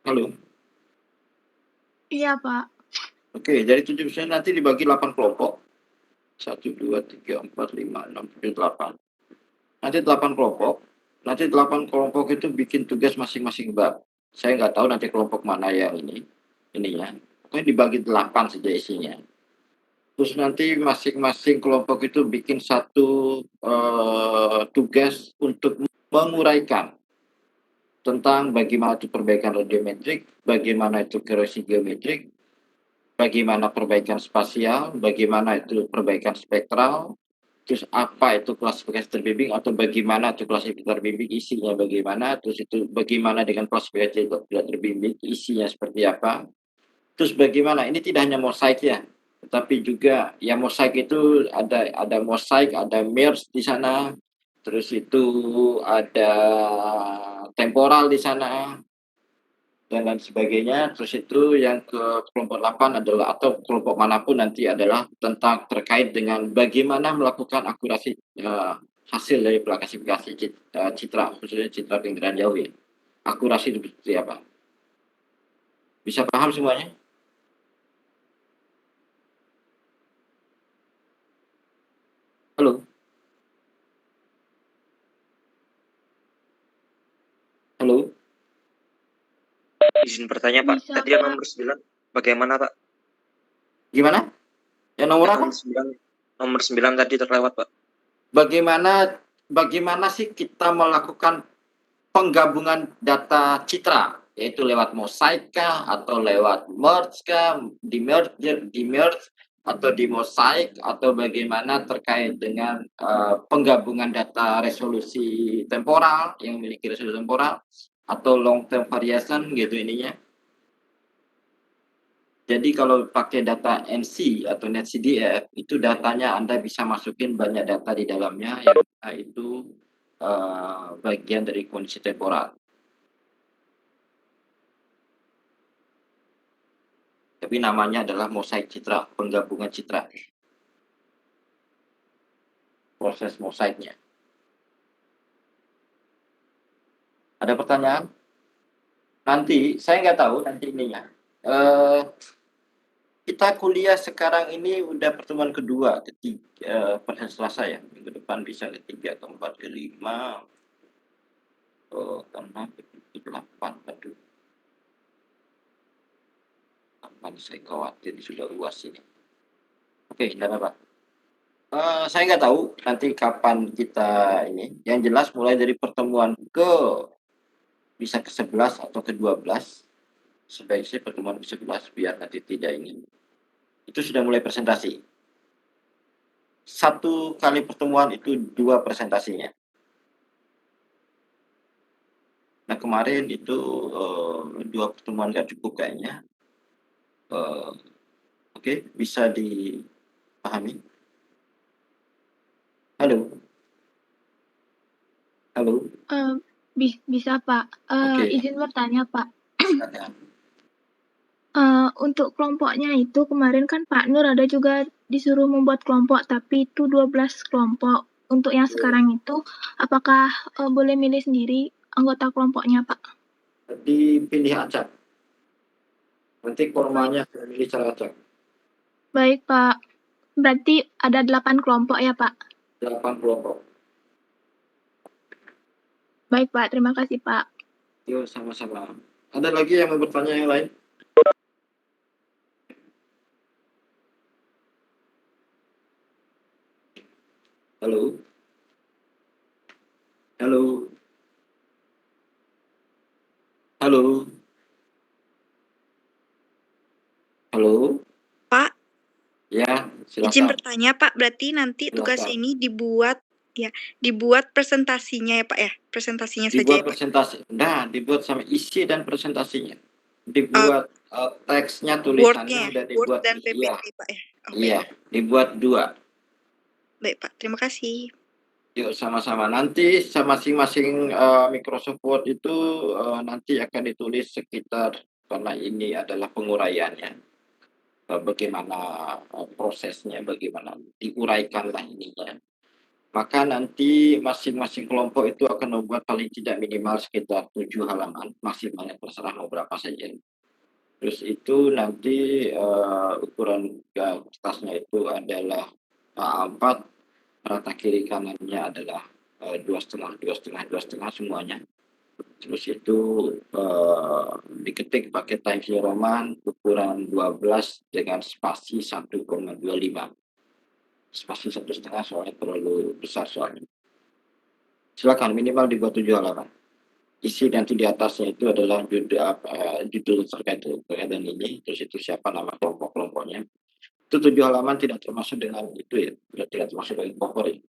Halo? Iya, Pak. Oke, jadi 7 persen nanti dibagi 8 kelompok. 1, 2, 3, 4, 5, 6, 7, 8. Nanti 8 kelompok. Nanti 8 kelompok itu bikin tugas masing-masing bab. Saya nggak tahu nanti kelompok mana yang ininya. Pokoknya dibagi 8 saja isinya. Terus nanti masing-masing kelompok itu bikin satu tugas untuk menguraikan tentang bagaimana itu perbaikan radiometrik, bagaimana itu korelasi geometrik, bagaimana perbaikan spasial, bagaimana itu perbaikan spektral, terus apa itu klasifikasi terbimbing atau bagaimana itu klasifikasi terbimbing isinya bagaimana, terus itu bagaimana dengan klasifikasi tidak terbimbing isinya seperti apa, terus bagaimana ini tidak hanya mosaik ya, tetapi juga ya mosaik itu ada mosaik, ada mirrors di sana, terus itu ada temporal di sana, dan lain sebagainya. Terus itu yang ke kelompok 8 adalah atau kelompok manapun nanti adalah tentang terkait dengan bagaimana melakukan akurasi hasil dari klasifikasi citra, khususnya citra keinggiran jauh ya. Akurasi itu seperti apa? Bisa paham semuanya? Halo? Halo? Izin bertanya, Pak. Bisa, Tadi yang Pak. nomor 9 bagaimana, Pak? Gimana? Yang nomor Yang apa? nomor 9 tadi terlewat, Pak. Bagaimana sih kita melakukan penggabungan data citra, yaitu lewat mosaik kah, atau lewat merge kah, di merge atau di mosaik, atau bagaimana terkait dengan penggabungan data resolusi temporal yang memiliki resolusi temporal atau long term variation gitu ininya. Jadi kalau pakai data NC atau NetCDF itu datanya Anda bisa masukin banyak data di dalamnya yang itu bagian dari kondisi temporal. Tapi namanya adalah mosaik citra, penggabungan citra. Proses mosaiknya. Ada pertanyaan? Nanti, saya nggak tahu nanti ininya. Kita kuliah sekarang ini udah pertemuan kedua, ketiga, pada Selasa ya. Minggu depan bisa ketiga, keempat, kelima, keenam, ke-8. Aduh, 8 saya khawatir sudah luas ini. Oke, tidak apa-apa. Saya nggak tahu nanti kapan kita ini. Yang jelas mulai dari pertemuan bisa ke-11 atau ke-12, sebaiknya pertemuan ke-11 biar nanti tidak ini. Itu sudah mulai presentasi. Satu kali pertemuan itu 2 presentasinya. Nah kemarin itu 2 pertemuan nggak cukup kayaknya. Oke, bisa dipahami? Halo? Halo? Bisa, Pak. Oke. Izin bertanya, Pak. Silakan. Untuk kelompoknya itu kemarin kan Pak Nur ada juga disuruh membuat kelompok, tapi itu 12 kelompok. Untuk yang sekarang itu, apakah boleh milih sendiri anggota kelompoknya, Pak? Dipilih acak. Nanti formanya pilih secara acak. Baik, Pak. Berarti ada 8 kelompok ya, Pak? 8 kelompok. Baik, Pak. Terima kasih, Pak. Yuk, sama-sama. Ada lagi yang mau bertanya yang lain? Halo? Halo? Halo? Halo? Pak, Ya, izin silakan. bertanya, Pak. Berarti nanti tugas Silakan. ini dibuat presentasinya ya, Pak ya? Presentasinya saja Dibuat ya, Pak? presentasi. Nah, dibuat sama isi dan presentasinya. Dibuat teksnya, tulisannya Word-nya, udah Word dibuat. dan Iya, PPT, Pak ya? Oh, iya, baik. dibuat 2. Baik, Pak. Terima kasih. Yuk sama-sama. Nanti masing-masing Microsoft Word itu nanti akan ditulis sekitar, karena ini adalah penguraiannya. Bagaimana prosesnya, bagaimana diuraikanlah ininya. Maka nanti masing-masing kelompok itu akan membuat paling tidak minimal sekitar 7 halaman, maksimalnya terserah mau berapa saja. Terus itu nanti, ukuran kertasnya itu adalah A4, rata kiri kanannya adalah, 2,5, 2,5, 2,5 semuanya. Terus itu, diketik pakai Times New Roman ukuran 12 dengan spasi 1,25. Spasi 1,5 soalnya terlalu besar soalnya. Silakan minimal dibuat 7 halaman. Isi nanti di atasnya itu adalah judul terkait dengan ini, terus itu siapa nama kelompok-kelompoknya. Itu 7 halaman tidak termasuk dengan itu ya, tidak termasuk dengan favorit.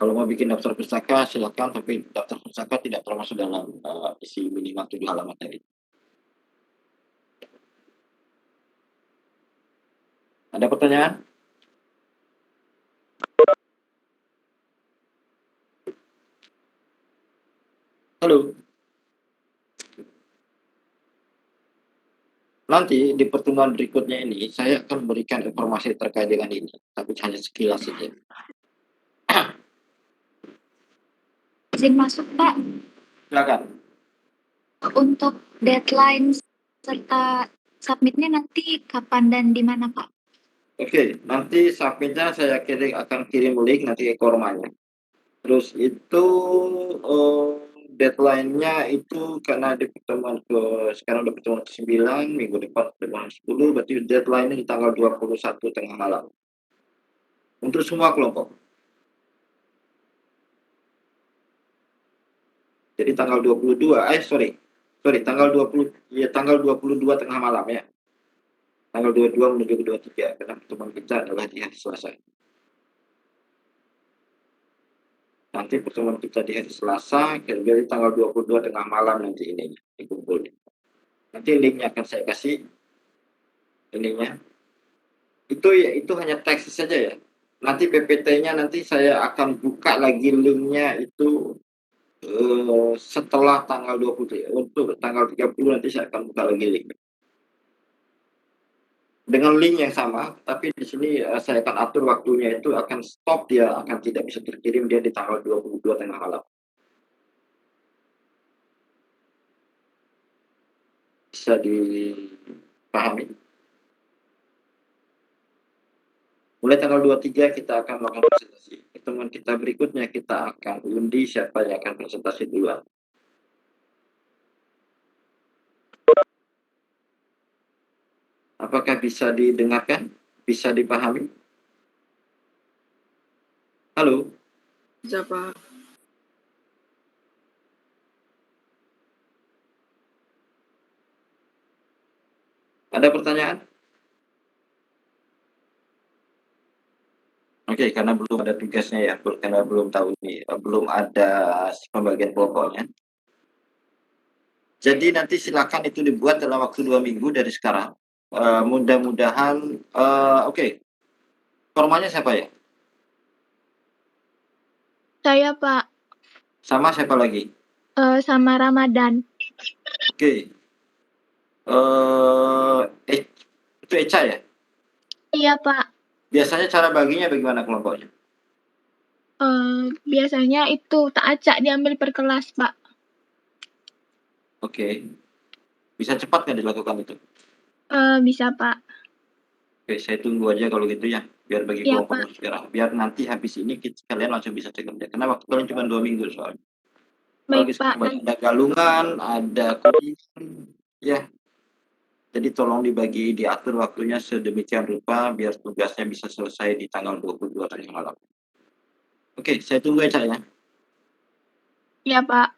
Kalau mau bikin daftar pustaka silakan, tapi daftar pustaka tidak termasuk dalam, isi minimal 7 halaman tadi. Ada pertanyaan? Halo? Nanti di pertemuan berikutnya ini, saya akan memberikan informasi terkait dengan ini, tapi hanya sekilas saja. Izin masuk, Pak. Silakan. Untuk deadline serta submitnya nanti kapan dan di mana, Pak? Oke, nanti submitnya saya akan kirim link nanti ke kormanya. Terus itu, deadline-nya itu karena di pertemuan sekarang udah pertemuan ke-9, minggu depan pertemuan 10, berarti deadline-nya di tanggal 21 tengah malam. Untuk semua kelompok. Jadi tanggal 22, tanggal 22 tengah malam ya. Tanggal 22 menuju ke 23, karena pertemuan kita adalah di hari Selasa. Nanti pertemuan kita di hari Selasa, kira-kira di tanggal 22 tengah malam nanti ini dikumpul. Nanti linknya akan saya kasih, ininya. Itu hanya teks saja ya. Nanti PPT-nya nanti saya akan buka lagi linknya itu setelah tanggal 20, untuk tanggal 30 nanti saya akan buka lagi link. Dengan link yang sama, tapi di sini saya akan atur waktunya itu akan stop, dia akan tidak bisa terkirim dia di tanggal 22 tengah malam. Bisa dipahami? Mulai tanggal 23 kita akan melakukan presentasi. Pertemuan kita berikutnya kita akan undi siapa yang akan presentasi duluan. Apakah bisa didengarkan? Bisa dipahami? Halo? Bisa, Pak. Ada pertanyaan? Oke, karena belum ada tugasnya ya, karena belum tahu nih, belum ada pembagian kelompoknya. Jadi nanti silakan itu dibuat dalam waktu 2 minggu dari sekarang. Mudah-mudahan, oke. Kormanya siapa ya? Saya, Pak. Sama siapa lagi? Sama Ramadan. Oke. Itu Eca ya? Iya, Pak. Biasanya cara baginya bagaimana kelompoknya? Biasanya itu tak acak diambil per kelas, Pak. Oke. Bisa cepat nggak dilakukan itu? Bisa, Pak. Oke, saya tunggu aja kalau gitu ya, biar bagi Iya, kelompoknya sekarang. Biar nanti habis ini kalian langsung bisa cek kerja. Karena waktu kalian cuma 2 minggu soalnya. Baik, Apalagi Pak. sekarang ada galungan, ada kuliah, ya. Jadi tolong diatur waktunya sedemikian rupa biar tugasnya bisa selesai di tanggal 22 tadi malam. Oke, saya tunggu ya, Cak ya. Iya, Pak.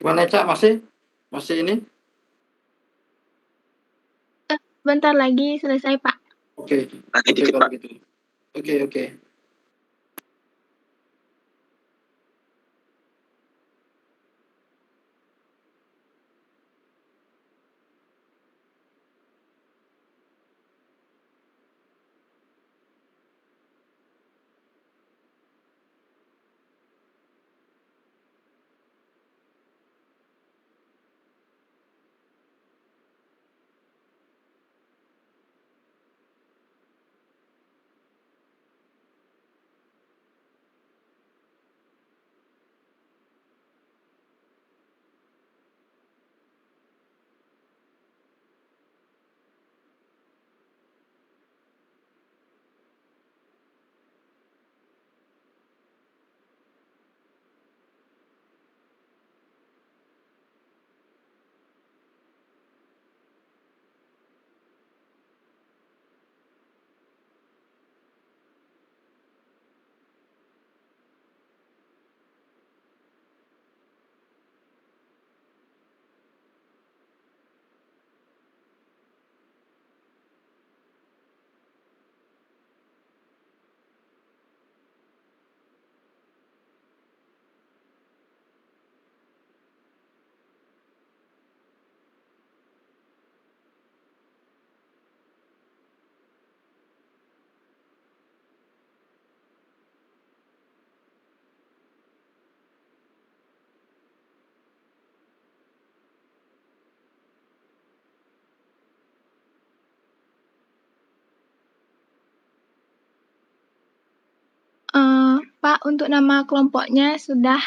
Gimana Cak, masih ini? Bentar lagi selesai, Pak. Oke, Lagi oke dikit, kalau Pak. gitu. Oke. Pak, untuk nama kelompoknya sudah.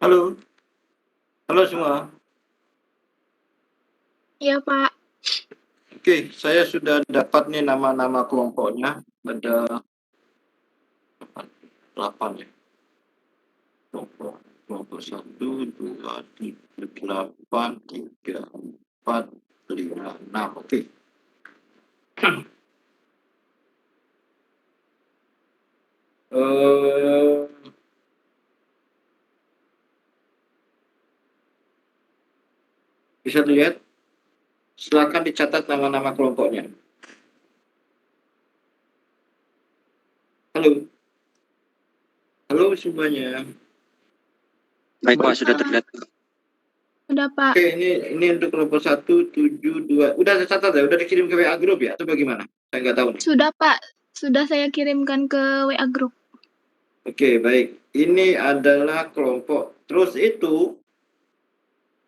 Halo semua. Iya, Pak. Oke, saya sudah dapat nih nama-nama kelompoknya. Ada 8 ya. Kelompok 1, 2, 3, 8, 3, 4, 5, 6. Oke. Bisa dilihat? Silakan dicatat nama-nama kelompoknya. Halo semuanya. Baik Pak, sudah terlihat. Udah Pak. Oke, ini untuk kelompok 172. Udah tercatat ya? Udah dikirim ke WA grup ya? Atau bagaimana? Saya nggak tahu nih. Sudah Pak, sudah saya kirimkan ke WA Group. Oke, baik. Ini adalah kelompok. Terus itu,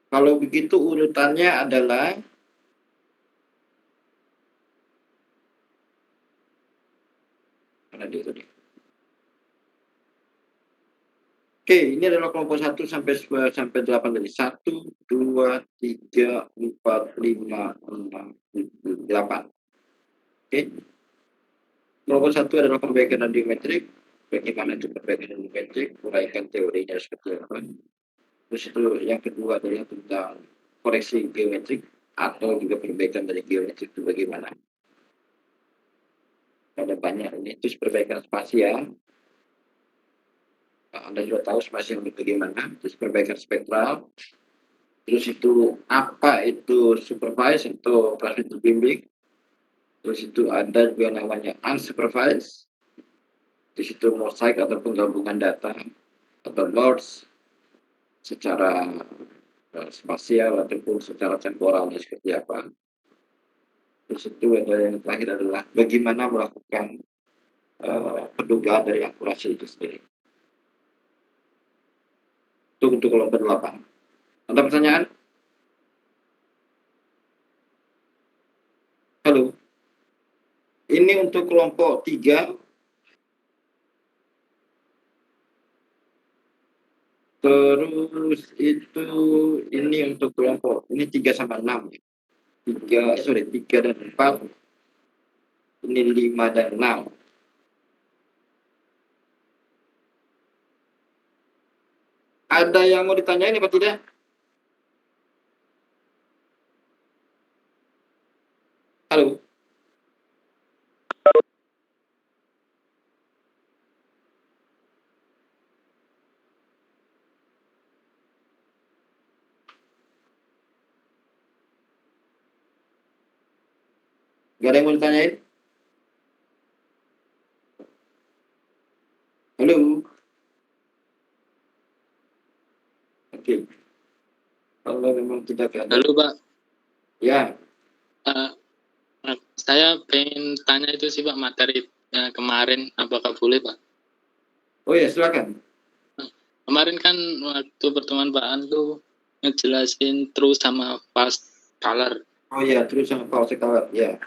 kalau begitu urutannya adalah mana dia tadi? Oke, ini adalah kelompok 1 sampai 8 tadi. 1, 2, 3, 4, 5, 6, 7, 8. Oke. Kelompok 1 adalah perbaikan dan geometrik. Bagaimana itu perbaikan dan geometrik? Uraikan teorinya seperti apa. Terus itu yang kedua adalah tentang koreksi geometrik atau juga perbaikan dari geometrik itu bagaimana. Ada banyak ini. Terus perbaikan spasial. Anda juga tahu spasial itu bagaimana. Terus perbaikan spektral. Terus itu apa itu supervised atau transmitter bimbing. Terus itu ada juga namanya unsupervised. Terus itu mosaik atau penggabungan data atau nodes secara spasial ataupun secara temporalnya seperti apa. Terus itu ada yang terakhir adalah bagaimana melakukan pendugaan dari akurasi itu sendiri. Itu untuk kelompok 8. Ada pertanyaan? Halo. Ini untuk kelompok 3. Terus itu ini untuk kelompok. Ini 3 sama 6. 3 dan 4. Ini 5 dan 6. Ada yang mau ditanyain apa tidak? Halo. Gak ada yang mau ditanyain? Halo. Oke. Kalau memang tidak ada. Halo Pak, Ya. Saya pengen tanya itu sih Pak, materi kemarin, apakah boleh Pak? Oh ya, silakan. Kemarin kan waktu pertemuan Pak An tuh ngejelasin true sama false color. Oh ya, terus yang false color, ya.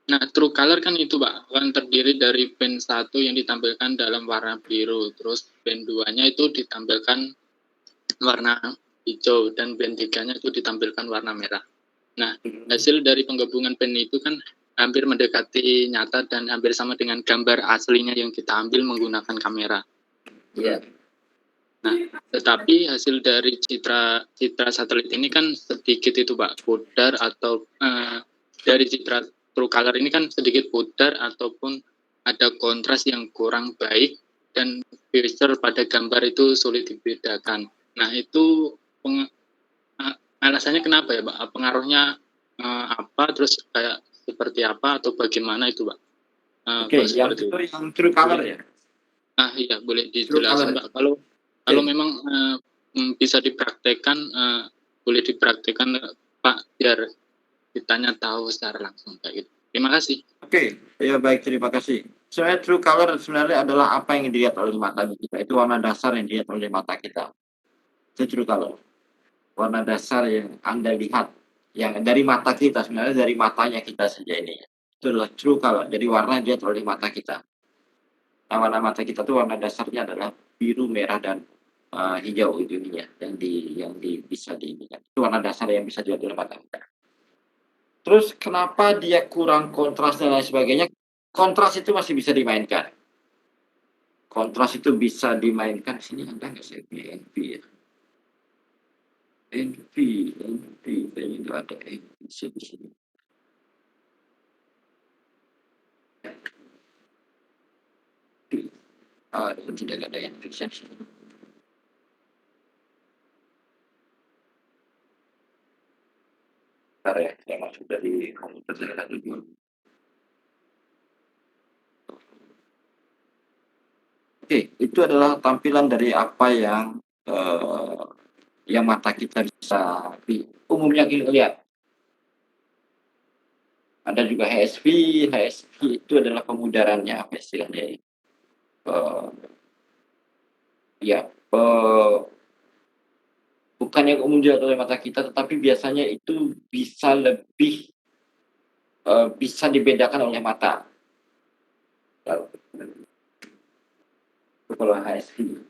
Nah, true color kan itu Pak, kan terdiri dari band 1 yang ditampilkan dalam warna biru, terus band 2-nya itu ditampilkan warna hijau, dan band 3-nya itu ditampilkan warna merah. Nah, hasil dari penggabungan band itu kan hampir mendekati nyata dan hampir sama dengan gambar aslinya yang kita ambil menggunakan kamera. Iya. Nah, tetapi hasil dari citra satelit ini kan sedikit itu Pak, pudar atau dari citra true color ini kan sedikit pudar ataupun ada kontras yang kurang baik dan pixel pada gambar itu sulit dibedakan. Nah, itu alasannya kenapa ya Pak? Pengaruhnya apa, terus kayak seperti apa atau bagaimana itu Pak? Oke, yang itu yang true color ya? Iya, boleh dijelaskan Pak. Kalau memang bisa dipraktekkan, boleh dipraktekkan Pak, biar kitanya tahu secara langsung kayak gitu. Terima kasih. Oke, ya baik, terima kasih. Sebenarnya true color sebenarnya adalah apa yang dilihat oleh mata kita. Itu warna dasar yang dilihat oleh mata kita. Itu true color. Warna dasar yang Anda lihat, yang dari mata kita, sebenarnya dari matanya kita saja ini. Itu adalah true color, jadi warna yang dilihat oleh mata kita. Nah, warna mata kita itu warna dasarnya adalah biru, merah, dan hijau itu ya, yang bisa dilihat. Itu warna dasar yang bisa dilihat oleh mata kita. Terus kenapa dia kurang kontras dan lain sebagainya? Kontras itu masih bisa dimainkan. Kontras itu bisa dimainkan. Sini ada nggak saya punya NV ya? NV, kayaknya nggak ada NV di sini. Tidak ada NV di sini. Bentar ya, saya masuk dari komputer saya dulu. Oke, itu adalah tampilan dari apa yang mata kita bisa umumnya lihat. Ada juga HSV. HSV itu adalah pemudarannya, apa istilahnya? Eh, ya, bukan yang umum dilihat oleh mata kita, tetapi biasanya itu bisa lebih bisa dibedakan oleh mata. Itu kalau HSV.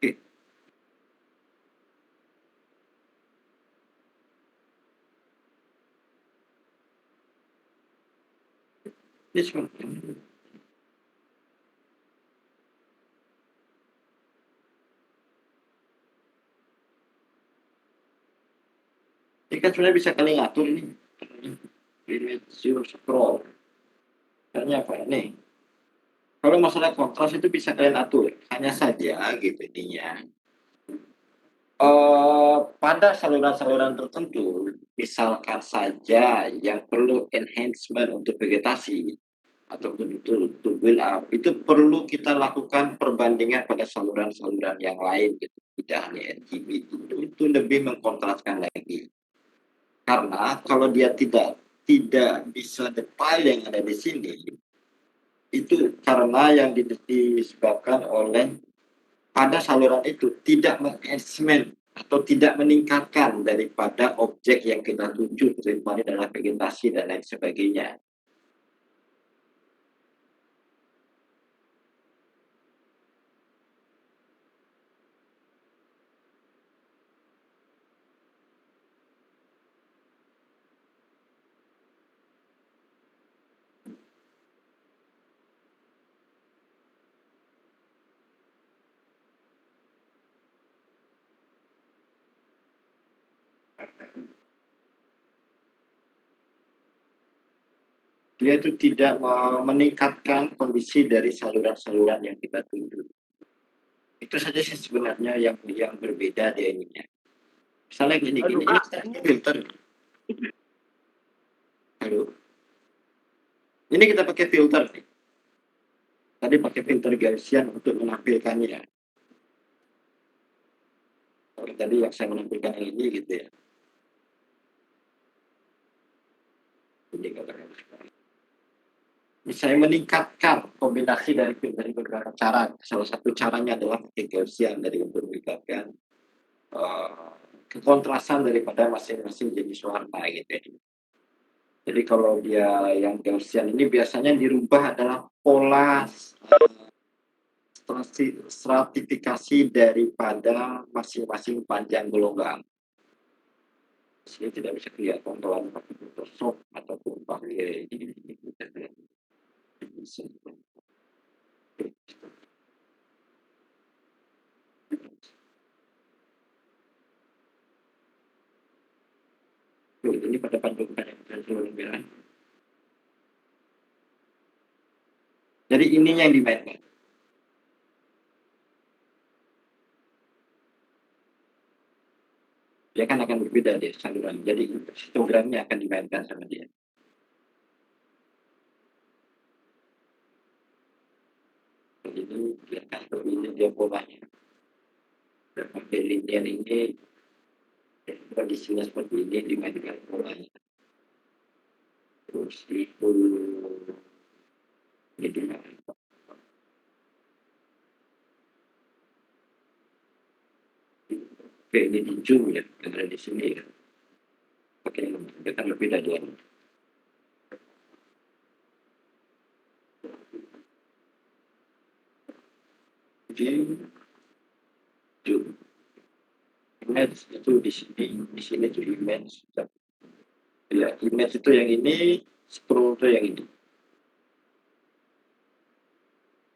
Oke. Ini seperti ini. Ini kan sebenarnya bisa kalian atur ini. Image scroll. Caranya apa nih? Kalau masalah kontras itu bisa kalian atur. Hanya saja gitu intinya. Pada saluran-saluran tertentu, misalkan saja yang perlu enhancement untuk vegetasi ataupun itu build up, itu perlu kita lakukan perbandingan pada saluran-saluran yang lain gitu. Tidak hanya RGB itu lebih mengkontraskan lagi. Karena kalau dia tidak bisa detail yang ada di sini, itu karena yang disebabkan oleh pada saluran itu tidak mengenhancement atau tidak meningkatkan daripada objek yang kita tuju, terutama adalah vegetasi dan lain sebagainya. Dia itu tidak meningkatkan kondisi dari saluran-saluran yang kita tuju. Itu saja sih sebenarnya yang berbeda dia ininya. Misalnya gini, ini filter. Halo. Ini kita pakai filter nih. Tadi pakai filter Gaussian untuk menampilkannya. Kalau tadi yang saya menampilkan yang ini gitu ya. Ini katakan. Ini saya meningkatkan kombinasi dari beberapa cara. Salah satu caranya adalah pakai Gaussian dari untuk meningkatkan kekontrasan daripada masing-masing jenis warna gitu ya. Jadi kalau dia yang Gaussian ini biasanya dirubah adalah pola stratifikasi daripada masing-masing panjang gelombang. Sini tidak bisa kelihatan kalau pakai Photoshop ataupun pakai ini. Ini pada pandukan yang merah. Jadi ininya yang dimainkan. Dia kan akan berbeda dia saluran. Jadi histogramnya akan dimainkan sama dia. Ini dia kan ini dia polanya. Dan pakai linear ini kondisinya seperti ini dimainkan polanya. Terus itu ini dimainkan. Oke, ini hijau ya, yang ada di sini ya. Oke, kita lebih dari ini. Hijau. Image itu di sini itu image. Ya, image itu yang ini, scroll itu yang ini.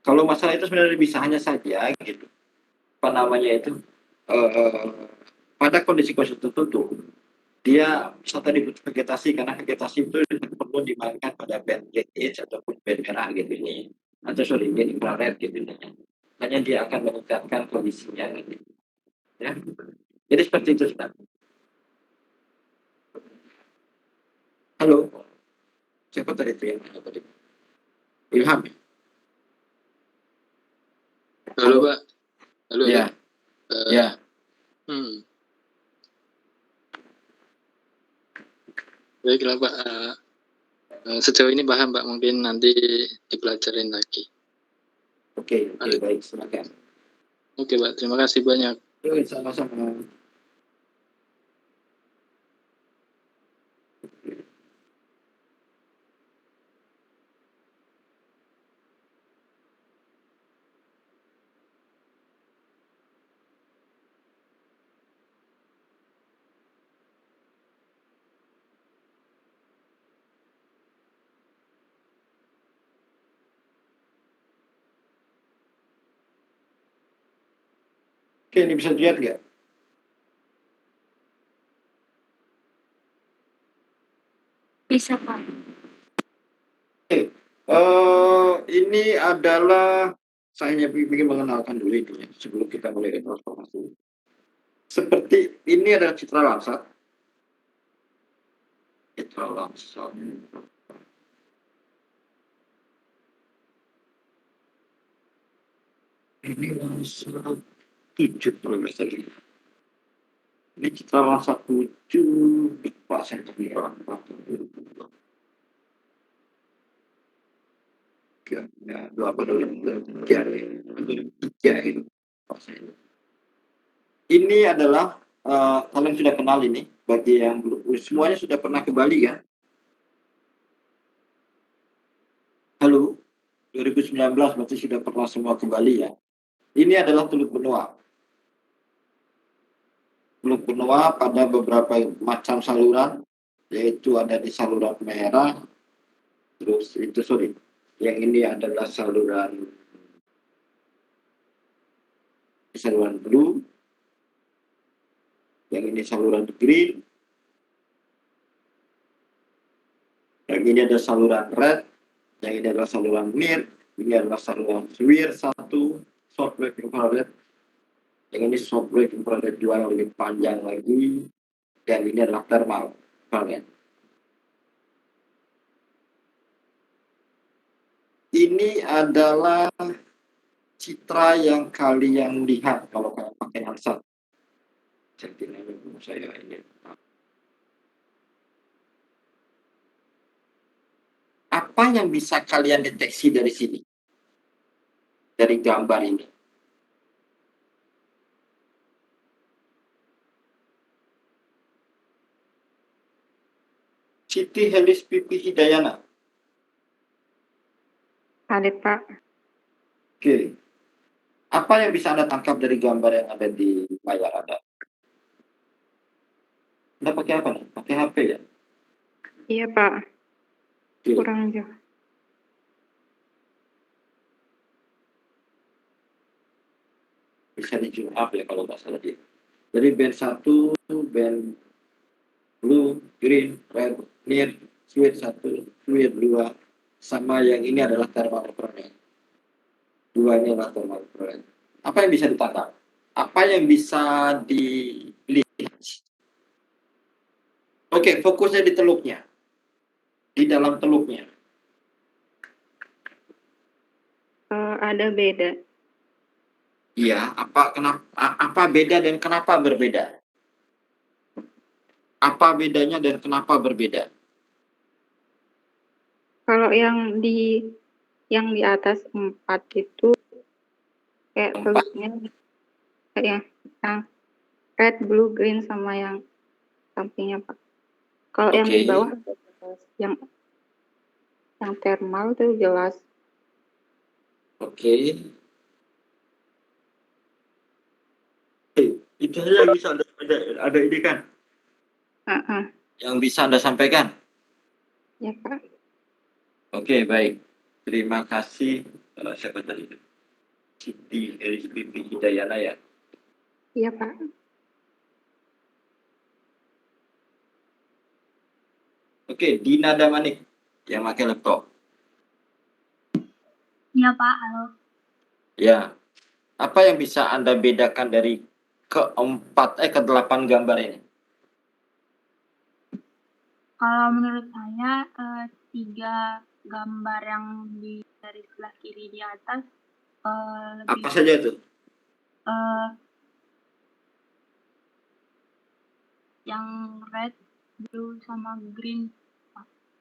Kalau masalah itu sebenarnya bisa hanya saja gitu. Apa namanya itu? Pada kondisi-kondisi tertentu dia bisa tadi vegetasi karena vegetasi itu perlu dimainkan pada band red edge ataupun band merah gitu ini atau sorry band infrared gitu ini. Hanya dia akan meningkatkan kondisinya gitu. Ya. Jadi seperti itu sebenarnya. Halo, siapa tadi itu yang tadi? Ilham. Halo Pak. Halo Ya. Ya. Baiklah Pak. Sejauh ini paham Pak, mungkin nanti dipelajarin lagi. Oke, baik, silakan. Oke Pak, terima kasih banyak. Sama-sama. Oke, ini bisa dilihat nggak? Bisa, Pak. Ini adalah saya ingin mengenalkan dulu ini ya, sebelum kita mulai transformasi. Seperti ini adalah citra langsat. Citra langsat. Ini langsat 7 kalau nggak salah. Ini citra langsat 7 pasang ya, ini adalah kalian sudah kenal ini bagi yang semuanya sudah pernah ke Bali ya. Halo, 2019 berarti sudah pernah semua ke Bali ya. Ini adalah Teluk Benoa. Teluk Benoa pada beberapa macam saluran, yaitu ada di saluran merah, terus itu yang ini adalah saluran blue, yang ini saluran green, yang ini ada saluran red, yang ini adalah saluran near, ini adalah saluran SWIR 1, short wave infrared, Yang ini short wave infrared 2 yang lebih panjang lagi, dan ini adalah thermal infrared. Ini adalah citra yang kalian lihat kalau kalian pakai Landsat. Setting ini saya ini. Apa yang bisa kalian deteksi dari sini? Dari gambar ini. Siti Helis Pipi Hidayana. Ada Pak. Oke. Apa yang bisa Anda tangkap dari gambar yang ada di layar Anda? Anda pakai apa nih? Pakai HP ya? Iya Pak, Oke. kurang jauh. Bisa di zoom up ya kalau nggak salah dia. Jadi band 1, band blue, green, red, near, sweet 1, sweet 2, sama yang ini adalah thermal infrared. Dua ini adalah thermal infrared. Apa yang bisa ditangkap? Apa yang bisa dilihat? Oke, fokusnya di teluknya. Di dalam teluknya. Ada beda. Iya, apa beda dan kenapa berbeda? Apa bedanya dan kenapa berbeda? Kalau yang di atas 4 itu kayak 4. teluknya kayak yang red, blue, green sama yang sampingnya Pak. Kalau yang di Oke. bawah yang thermal itu jelas. Oke. Itu saja bisa ada ini kan? Yang bisa Anda sampaikan? Ya Pak. Oke, baik. Terima kasih. Siapa tadi? Siti Helis Pipi Hidayana ya. Iya Pak. Oke, Dina Damanik yang pakai laptop. Iya Pak, halo. Ya. Apa yang bisa Anda bedakan dari ke-8 gambar ini? Kalau menurut saya 3 gambar yang dari sebelah kiri di atas lebih Apa saja itu? yang red, blue sama green.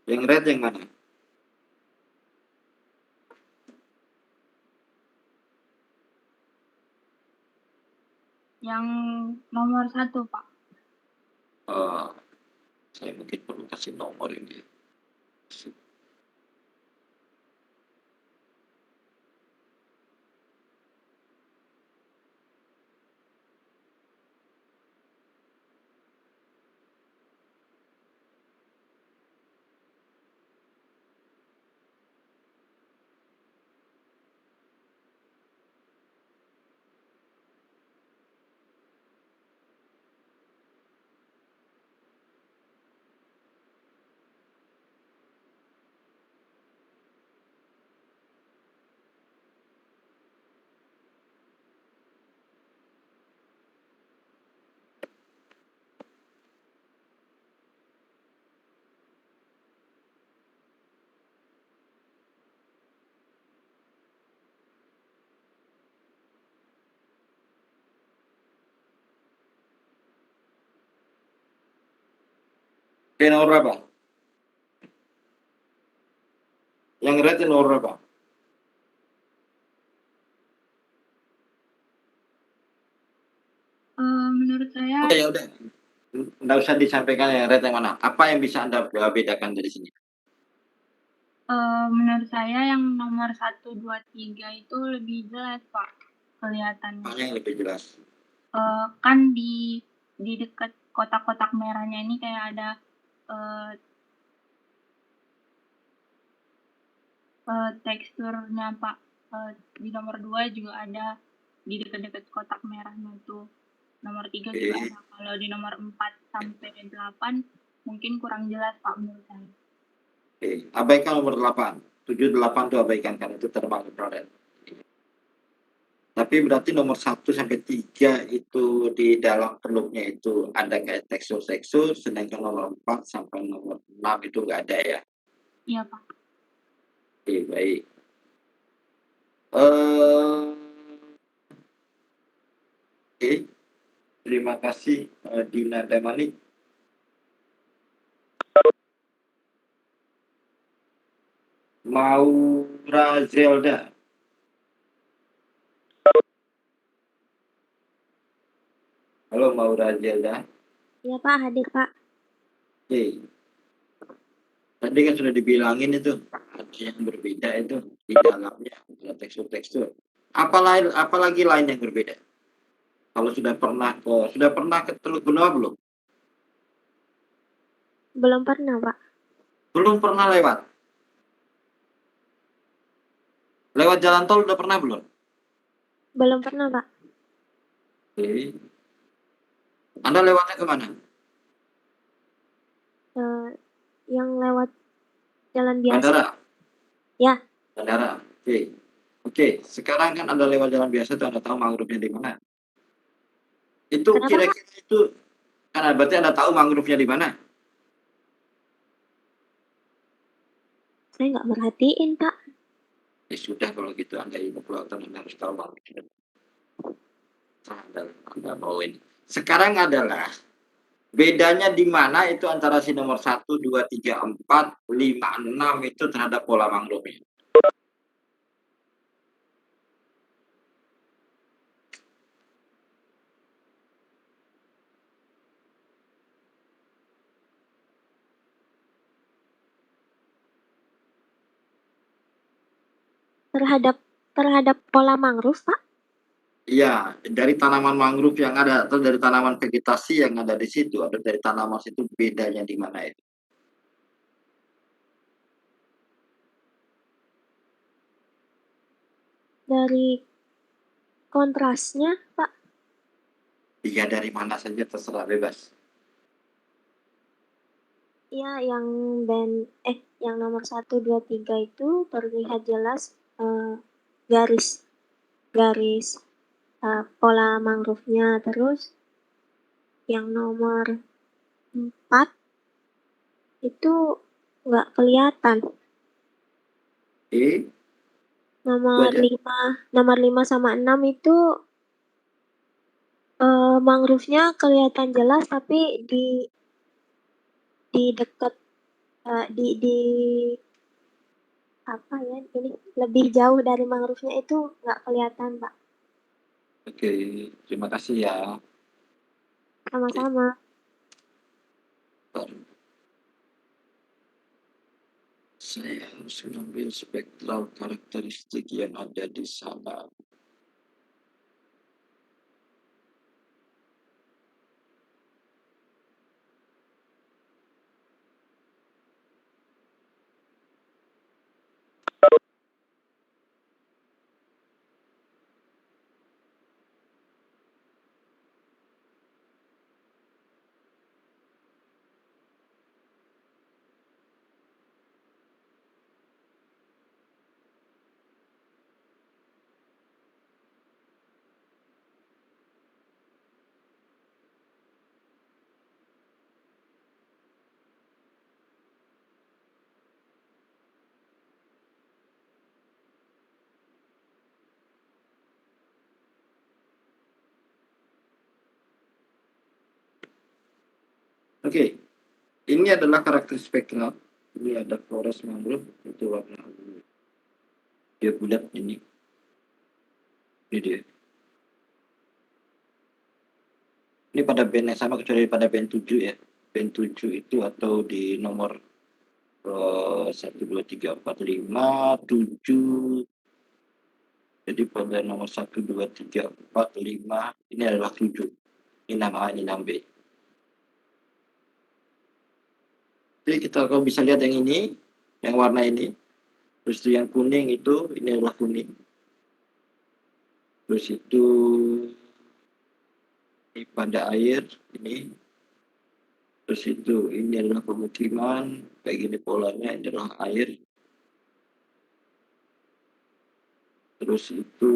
Yang red yang mana? Yang nomor 1 Pak. Saya mungkin perlu kasih nomor ini. Oke, nomor berapa? Yang red itu nomor berapa? Menurut saya Oke, ya udah. Nggak usah disampaikan yang red yang mana. Apa yang bisa Anda bedakan dari sini? menurut saya yang nomor 1, 2, 3 itu lebih jelas Pak kelihatannya. Mana yang lebih jelas? Kan di dekat kotak-kotak merahnya ini kayak ada teksturnya Pak. Di nomor 2 juga ada di dekat-dekat kotak merahnya itu. Nomor 3 juga ada. Kalau di nomor 4 sampai 8 mungkin kurang jelas Pak menurut saya. Oke, abaikan nomor 8. 7, 8 itu abaikan karena itu thermal infrared. Tapi berarti nomor 1 sampai 3 itu di dalam teluknya itu ada kayak tekstur-tekstur, sedangkan nomor 4 sampai nomor 6 itu nggak ada ya? Iya, Pak. Oke, baik. Eh, Oke, terima kasih Dina Damani. Maura Zelda. Halo Maura Zelda. Iya Pak, hadir Pak. Oke. Tadi kan sudah dibilangin itu ada yang berbeda itu di dalamnya ada tekstur-tekstur. Apalagi lain yang berbeda? Kalau sudah pernah ke Teluk Benoa belum? Belum pernah Pak. Belum pernah lewat. Lewat jalan tol udah pernah belum? Belum pernah Pak. Oke. Anda lewatnya kemana? Yang lewat jalan biasa. Bandara. Ya. Bandara. Oke. Oke, sekarang kan Anda lewat jalan biasa tuh Anda tahu mangrove-nya di mana? Itu Kenapa, kira-kira itu kan berarti Anda tahu mangrove-nya di mana? Saya nggak merhatiin Pak. Ya sudah kalau gitu Anda ibu kelautan Anda harus tahu mangrove. Anda bawain. Sekarang adalah bedanya di mana itu antara si nomor 1, 2, 3, 4, 5, 6 itu terhadap pola mangrove-nya. Terhadap pola mangrove Pak. Iya, dari tanaman mangrove yang ada atau dari tanaman vegetasi yang ada di situ atau dari tanaman situ bedanya di mana itu? Dari kontrasnya Pak. Iya, dari mana saja terserah bebas. Iya, yang nomor 1, 2, 3 itu terlihat jelas garis pola mangrove-nya. Terus yang nomor 4 itu nggak kelihatan. Oke. Nomor 5 sama 6 itu mangrove-nya kelihatan jelas, tapi di dekat di apa ya, ini lebih jauh dari mangrove-nya itu nggak kelihatan Pak. Oke, terima kasih ya. Sama-sama. Saya harus mengambil spektral karakteristik yang ada di sana. Oke, ini adalah karakter spektral. Ini ada forest mangrove, itu warna dia bulat ini. Ini dia. Ini pada band yang sama kecuali pada band 7 ya. Band 7 itu atau di nomor 1, 2, 3, 4, 5, 7. Jadi pada nomor 1, 2, 3, 4, 5 ini adalah 7. Ini nama A, ini nama B. Jadi kita kalau bisa lihat yang ini, yang warna ini. Terus itu yang kuning itu, ini adalah kuning. Terus itu ini pada air, ini. Terus itu ini adalah pemukiman, kayak gini polanya, ini adalah air. Terus itu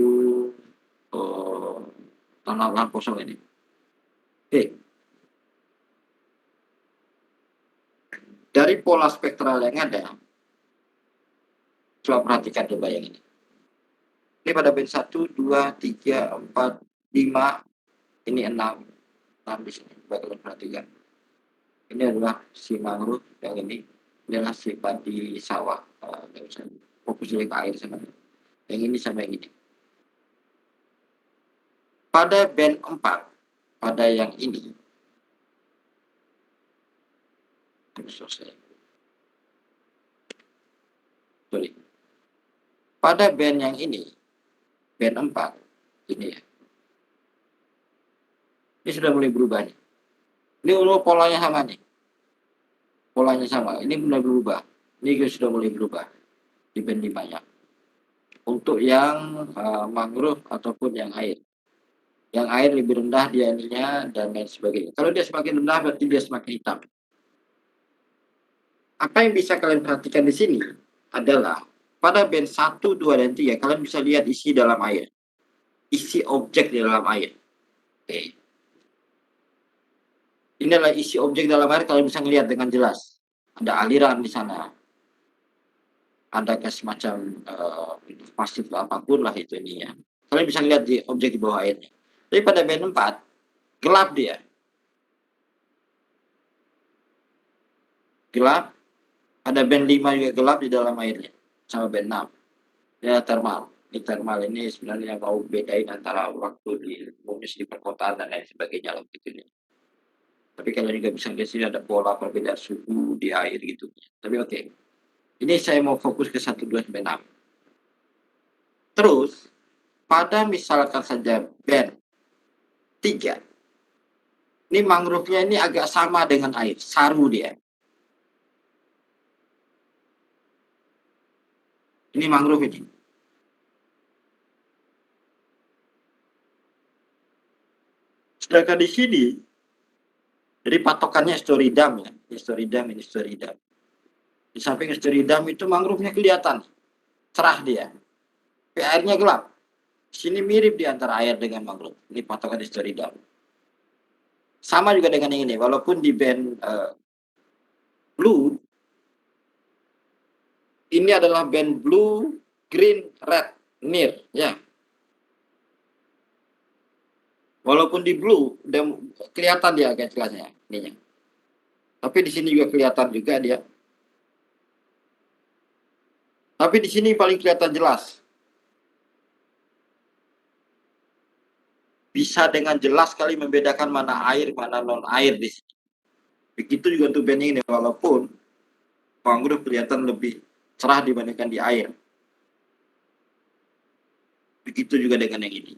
tanah lahan kosong ini. Oke. Dari pola spektral yang ada, coba perhatikan coba yang ini. Ini pada band 1, 2, 3, 4, 5, ini 6 di sini. Coba kalian perhatikan. Ini adalah si mangrove, yang ini adalah si padi sawah. Fokus ke air sama. Yang ini sama yang ini. Pada band 4, pada yang ini, sorry. Pada band yang ini, band 4, ini ya. Ini sudah mulai berubah nih. Ini polanya sama nih. Polanya sama. Ini mulai berubah. Ini sudah mulai berubah di band 5 ya. Untuk yang mangrove ataupun yang air. Yang air lebih rendah dia ininya dan lain sebagainya. Kalau dia semakin rendah berarti dia semakin hitam. Apa yang bisa kalian perhatikan di sini adalah pada band 1, 2, dan 3 kalian bisa lihat isi dalam air. Isi objek di dalam air. Oke. Ini adalah isi objek dalam air, kalian bisa melihat dengan jelas. Ada aliran di sana. Ada semacam pasif apapun lah itu ini ya. Kalian bisa lihat di objek di bawah airnya. Tapi pada band 4, gelap dia. Gelap. Ada band 5 juga gelap di dalam airnya. Sama band 6. Ya thermal. Ini thermal ini sebenarnya mau bedain antara waktu di bonus di perkotaan dan lain sebagainya lah gitu. Tapi kalian juga bisa lihat sini ada pola perbedaan suhu di air gitu. Tapi oke. Ini saya mau fokus ke 1, 2, sampai 6. Terus, pada misalkan saja band 3. Ini mangrove-nya ini agak sama dengan air. Saru dia. Ini mangrove ini. Sedangkan di sini, jadi patokannya Storidam ya. Ini Storidam, ini Storidam. Di samping Storidam itu mangrove-nya kelihatan. Cerah dia. Tapi airnya gelap. Sini mirip di antara air dengan mangrove. Ini patokan Storidam. Sama juga dengan yang ini. Walaupun di band blue, ini adalah band blue, green, red, near. Ya. Walaupun di blue, udah kelihatan dia agak jelasnya. Ininya. Tapi di sini juga kelihatan juga dia. Tapi di sini paling kelihatan jelas. Bisa dengan jelas sekali membedakan mana air, mana non-air di sini. Begitu juga untuk band ini, walaupun mangrove kelihatan lebih cerah dibandingkan di air. Begitu juga dengan yang ini.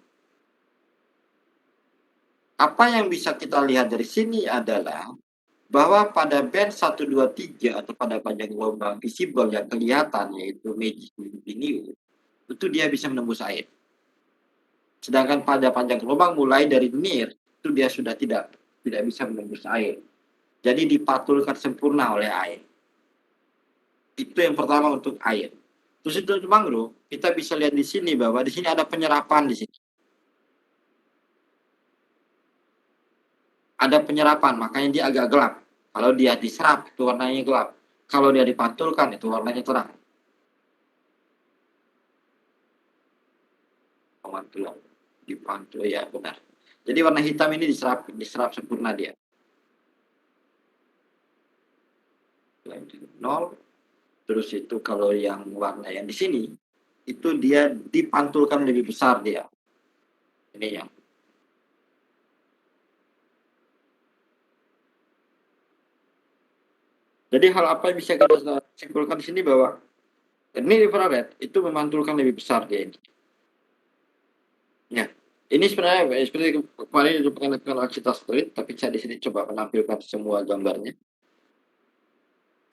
Apa yang bisa kita lihat dari sini adalah bahwa pada band 1, 2, 3 atau pada panjang gelombang visible yang kelihatan yaitu magic new, itu dia bisa menembus air. Sedangkan pada panjang gelombang mulai dari near itu dia sudah tidak bisa menembus air. Jadi dipatulkan sempurna oleh air. Itu yang pertama untuk air. Terus itu mangrove, kita bisa lihat di sini bahwa di sini ada penyerapan di sini. Ada penyerapan, makanya dia agak gelap. Kalau dia diserap, itu warnanya gelap. Kalau dia dipantulkan, itu warnanya terang. Pemantulan. Dipantul, ya benar. Jadi warna hitam ini diserap sempurna dia. 0. Terus itu kalau yang warna yang di sini, itu dia dipantulkan lebih besar dia. Ini yang. Jadi hal apa yang bisa kita simpulkan di sini bahwa ini infrared itu memantulkan lebih besar dia ini. Ya, ini sebenarnya seperti kemarin itu pengen kita split, tapi saya di sini coba menampilkan semua gambarnya.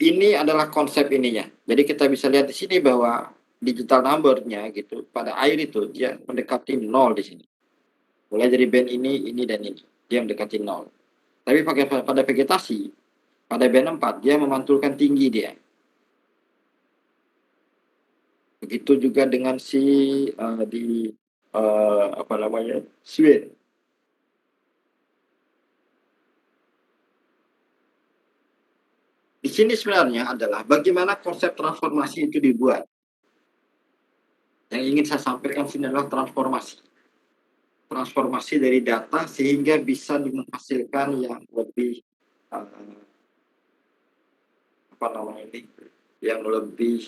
Ini adalah konsep ininya. Jadi kita bisa lihat di sini bahwa digital number-nya gitu pada air itu dia mendekati 0 di sini. Mulai dari band ini dan ini dia mendekati 0. Tapi pada vegetasi pada band 4 dia memantulkan tinggi dia. Begitu juga dengan si di apa namanya, switch. Di sini sebenarnya adalah bagaimana konsep transformasi itu dibuat. Yang ingin saya sampaikan sini adalah transformasi. Transformasi dari data sehingga bisa menghasilkan yang lebih apa namanya ini, yang lebih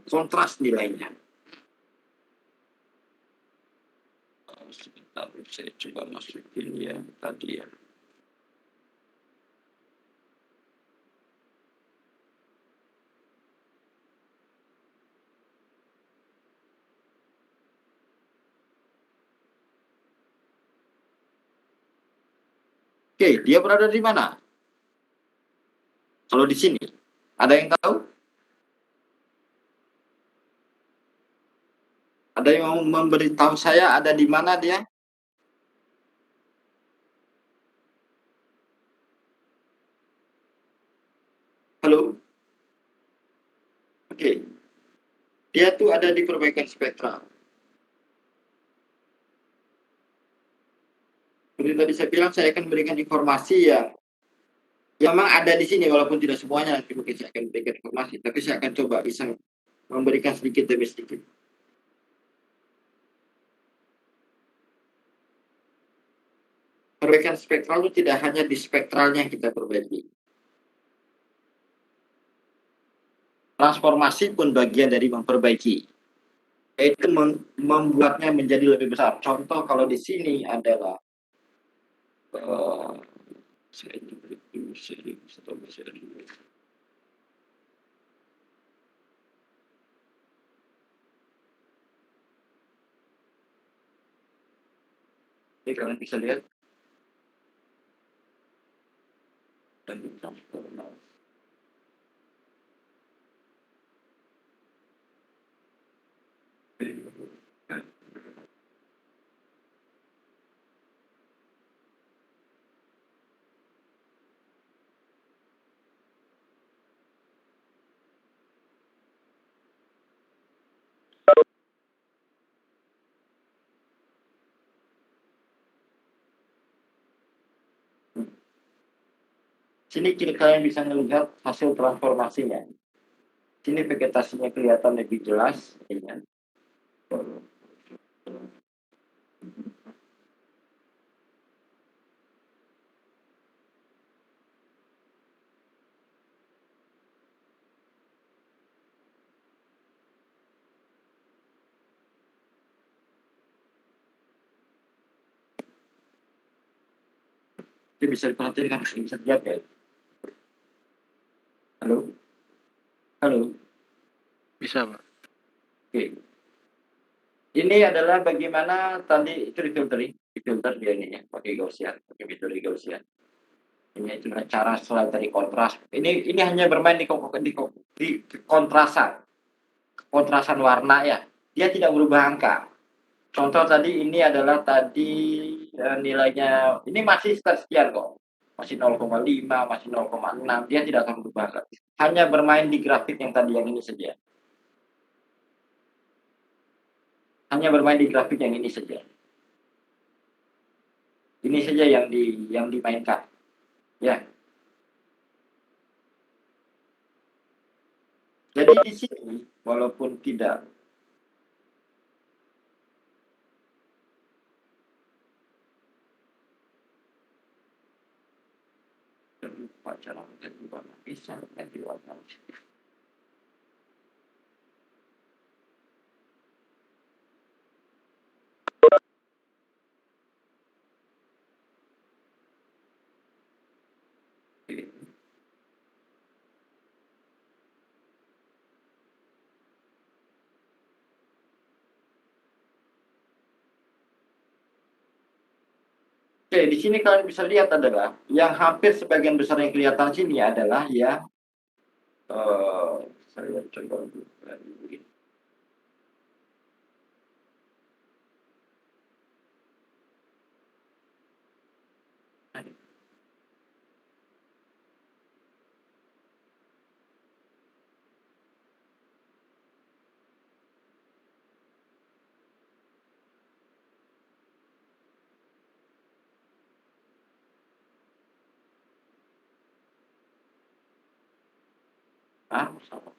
kontras nilainya. Sebentar, saya coba masukin ya tadi ya. Oke, dia berada di mana? Kalau di sini, ada yang tahu? Ada yang mau memberitahu saya ada di mana dia? Halo? Oke. Dia tuh ada di perbaikan spektral. Seperti tadi saya bilang, saya akan berikan informasi yang memang ada di sini, walaupun tidak semuanya, nanti mungkin saya akan berikan informasi, tapi saya akan coba bisa memberikan sedikit demi sedikit. Perbaikan spektral itu tidak hanya di spektralnya yang kita perbaiki. Transformasi pun bagian dari memperbaiki, yaitu membuatnya menjadi lebih besar. Contoh kalau di sini adalah ini kalian bisa lihat dan transformasi. Sini kalian bisa melihat hasil transformasinya. Sini vegetasinya kelihatan lebih jelas. Ya. Ini bisa diperhatikan, bisa dilihat ya. Halo? Halo? Bisa, Pak. Oke. Ini adalah bagaimana tadi itu difilter dia ini ya, pakai Gaussian, pakai metode Gaussian. Ini itu cara selain dari kontras. Ini hanya bermain di kontrasan warna ya. Dia tidak berubah angka. Contoh tadi ini adalah nilainya ini masih sekian kok. Masih 0,5, masih 0,6, dia tidak akan berubah. Hanya bermain di grafik yang tadi yang ini saja. Hanya bermain di grafik yang ini saja. Ini saja yang dimainkan. Ya. Jadi di sini walaupun tidak cara ganti warna bisa ganti warna. Oke, di sini kalian bisa lihat adalah yang hampir sebagian besar yang kelihatan sini adalah yang saya coba begini. Ah, sama.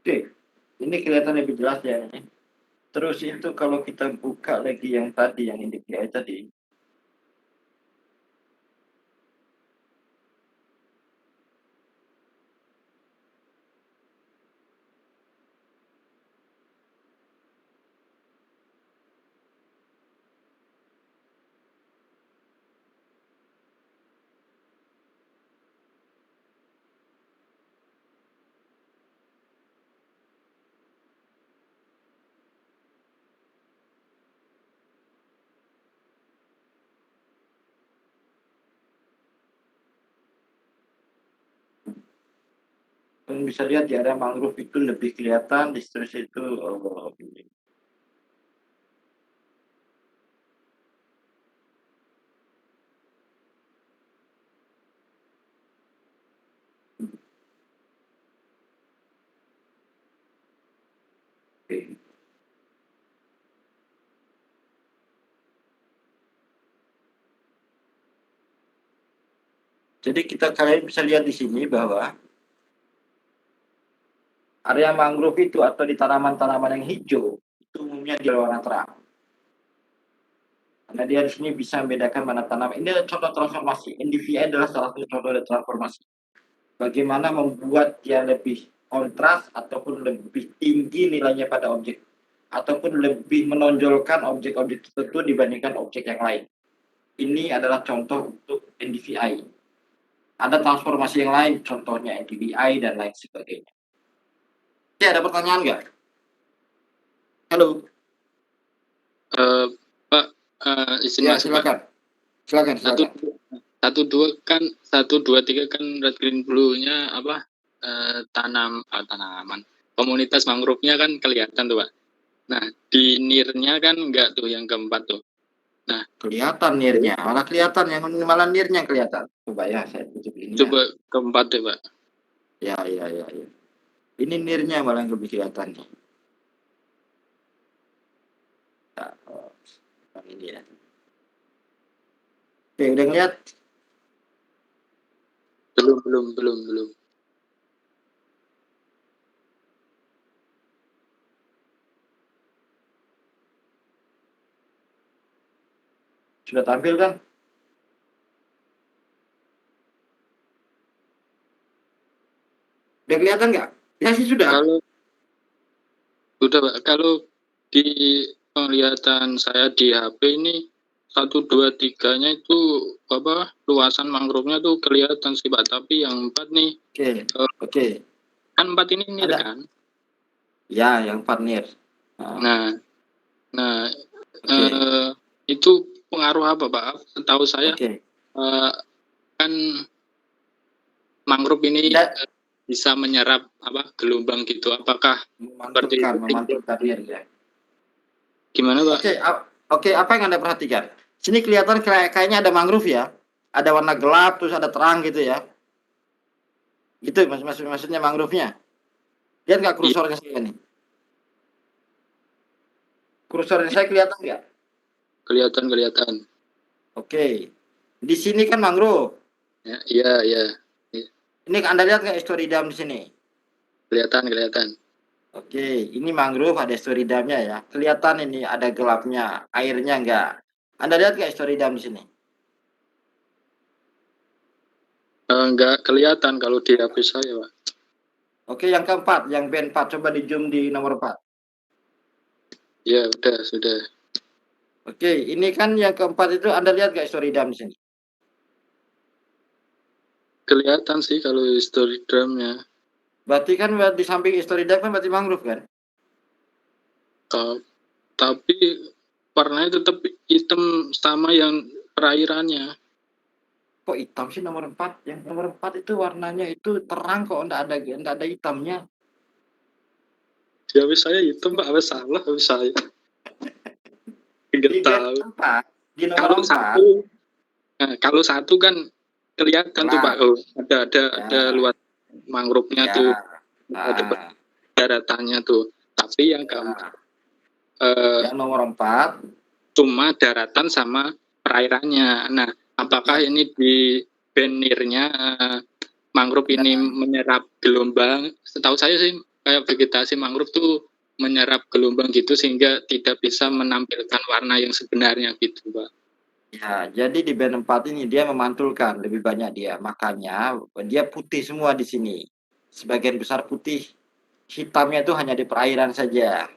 Oke, ini kelihatan lebih jelas ya ini. Terus itu kalau kita buka lagi yang tadi, yang NDVI tadi, kalian bisa lihat di area mangrove itu lebih kelihatan, di terus itu ini. Oke. Jadi kalian bisa lihat di sini bahwa area mangrove itu atau di tanaman-tanaman yang hijau itu umumnya di warna terang. Karena dia di sini bisa membedakan mana tanaman. Ini adalah contoh transformasi. NDVI adalah salah satu contoh dari transformasi. Bagaimana membuat dia lebih kontras ataupun lebih tinggi nilainya pada objek, ataupun lebih menonjolkan objek-objek tertentu dibandingkan objek yang lain. Ini adalah contoh untuk NDVI. Ada transformasi yang lain, contohnya NDVI dan lain sebagainya. Oke, ada pertanyaan nggak? Halo. Pak, izin Ya, masuk, Pak. silakan. 1, 2, 3 kan red green blue-nya apa tanaman komunitas mangrove-nya kan kelihatan tuh, Pak. Nah, di NIR-nya kan enggak tuh yang keempat tuh. Nah, Kelihatan NIR-nya, malah NIR-nya kelihatan. Coba ya, saya tutup ini. Coba keempat deh, Pak. Ya. Ini NIR-nya malah yang lebih kelihatan nih. Nah, ini ya. Oke, udah ngeliat? Belum. Sudah tampil kan? Udah kelihatan nggak? Ya sih sudah. Sudah, Pak. Kalau di penglihatan saya di HP ini 1, 2, 3-nya itu apa luasan mangrove-nya tuh kelihatan sih, Pak. Tapi yang 4 nih. Oke. Kan 4 ini NIR kan? Ya, yang 4 NIR. Nah, itu pengaruh apa, Pak? Setahu saya kan mangrove ini bisa menyerap apa gelombang gitu. Apakah memantulkan NIR ya? Gimana, Pak? Oke, apa yang Anda perhatikan? Sini kelihatan kayaknya ada mangrove ya. Ada warna gelap terus ada terang gitu ya. Gitu maksudnya mangrove-nya. Lihat nggak kursornya saya nih? Kursornya saya kelihatan nggak? Kelihatan. Oke. Di sini kan mangrove. Iya. Ini Anda lihat nggak estoridam di sini? Kelihatan. Oke, ini mangrove ada estoridamnya ya. Kelihatan ini ada gelapnya, airnya enggak. Anda lihat nggak estoridam di sini? Enggak kelihatan kalau di HP saya, Pak. Oke, yang keempat, yang band 4, coba di zoom di nomor 4. Ya, sudah. Oke, ini kan yang keempat itu Anda lihat nggak Storygram di sini? Kelihatan sih kalau histogramnya. Berarti kan di samping Storygram kan berarti mangrove kan? Tapi warnanya tetap hitam sama yang perairannya. Kok hitam sih nomor 4? Yang nomor 4 itu warnanya itu terang kok, enggak ada hitamnya. Ya habis saya hitam Pak, habis salah habis saya. Nggak Di band tahu. 4, di Kalau nomor 4. satu, kalau satu kan kelihatan tuh Pak, Jelas. ada luas mangrove-nya Ya. tuh, ada daratannya tuh. Tapi yang keempat, yang nomor 4 cuma daratan sama perairannya. Nah, apakah ini di benirnya mangrove ini menyerap gelombang? Setahu saya sih kayak vegetasi mangrove tuh menyerap gelombang gitu sehingga tidak bisa menampilkan warna yang sebenarnya gitu, Pak. Ya, jadi di band 4 ini dia memantulkan lebih banyak dia. Makanya dia putih semua di sini. Sebagian besar putih. Hitamnya itu hanya di perairan saja.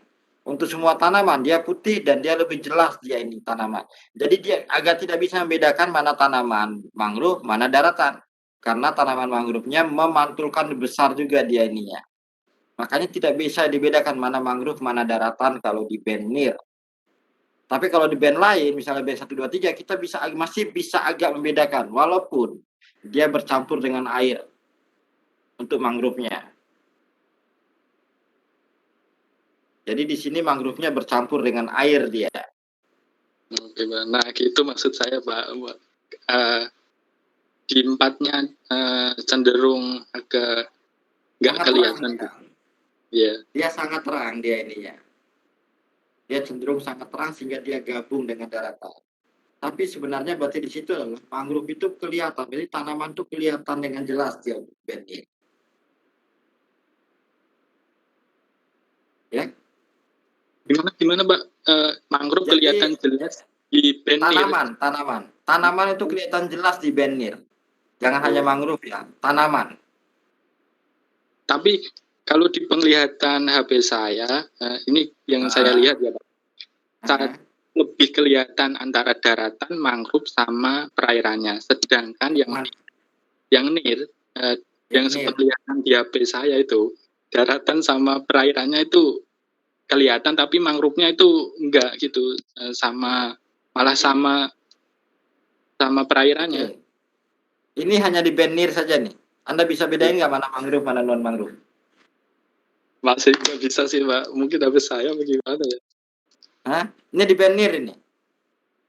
Untuk semua tanaman dia putih dan dia lebih jelas dia ini tanaman. Jadi dia agak tidak bisa membedakan mana tanaman mangrove, mana daratan. Karena tanaman mangrove-nya memantulkan besar juga dia ininya. Makanya tidak bisa dibedakan mana mangrove, mana daratan kalau di band NIR. Tapi kalau di band lain, misalnya band 1, 2, 3, kita masih bisa agak membedakan. Walaupun dia bercampur dengan air untuk mangrove-nya. Jadi di sini mangrove-nya bercampur dengan air dia. Oke, Pak. Nah, gitu maksud saya, Pak. Di 4-nya cenderung agak nggak kelihatan. Iya. Dia sangat terang dia ininya. Dia cenderung sangat terang sehingga dia gabung dengan daratan. Tapi sebenarnya berarti di situ adalah mangrove itu kelihatan. Jadi tanaman itu kelihatan dengan jelas dia bandnya. Ya. Gimana Pak? Mangrove Jadi, kelihatan jelas di benir. Tanaman itu kelihatan jelas di benir. Jangan hanya mangrove ya, tanaman. Tapi kalau di penglihatan HP saya, ini yang saya lihat ya Pak, saat lebih kelihatan antara daratan, mangrove sama perairannya. Sedangkan yang NIR, yang kelihatan di HP saya itu, daratan sama perairannya itu kelihatan, tapi mangrove-nya itu enggak gitu, malah sama perairannya. Ini hanya di benir saja nih. Anda bisa bedain nggak mana mangrove, mana non mangrove? Masih nggak bisa sih Pak, mungkin HP saya bagaimana ya? Hah? Ini di benir ini?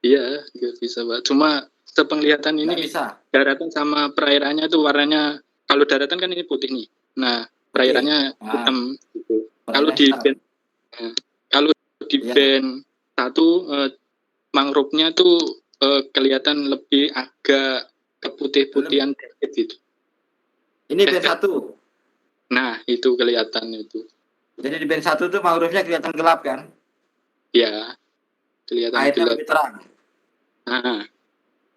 Iya, nggak bisa Pak. Cuma sepenglihatan ini daratan sama perairannya itu warnanya, kalau daratan kan ini putih nih. Nah, perairannya hitam gitu. Kalau di band 1 mangrove-nya tuh kelihatan lebih agak keputih-putihan gitu. Ini band 1. Nah, itu kelihatan itu. Jadi di band 1 tuh mangrove-nya kelihatan gelap kan? Ya, kelihatan airnya gelap. Lebih terang.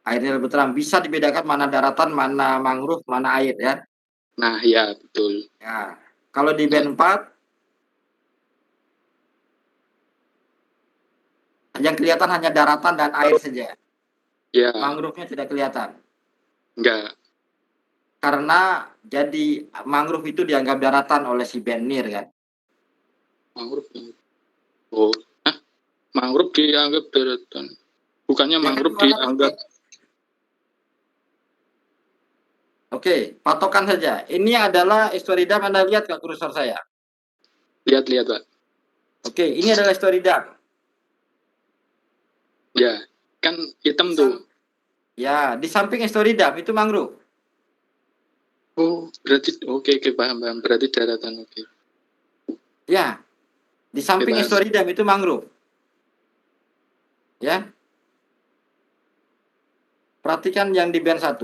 Airnya lebih terang. Bisa dibedakan mana daratan, mana mangrove, mana air ya? Nah, ya betul. Ya. Kalau di band 4 yang kelihatan hanya daratan dan air saja. Ya. Mangrove-nya tidak kelihatan. Enggak. Karena jadi mangrove itu dianggap daratan oleh si band NIR kan? Mangrove. Oh, mangrove dianggap daratan. Bukannya mangrove dianggap. Oke, patokan saja. Ini adalah Storygram, Anda lihat nggak kursor saya? Lihat Pak. Oke, ini adalah Storygram. Ya, kan hitam tuh. Ya, di samping Storygram itu mangrove. Oh, berarti oke, paham. Berarti daratan, oke. Ya, di samping Storygram itu mangrove. Ya. Perhatikan yang di band 1.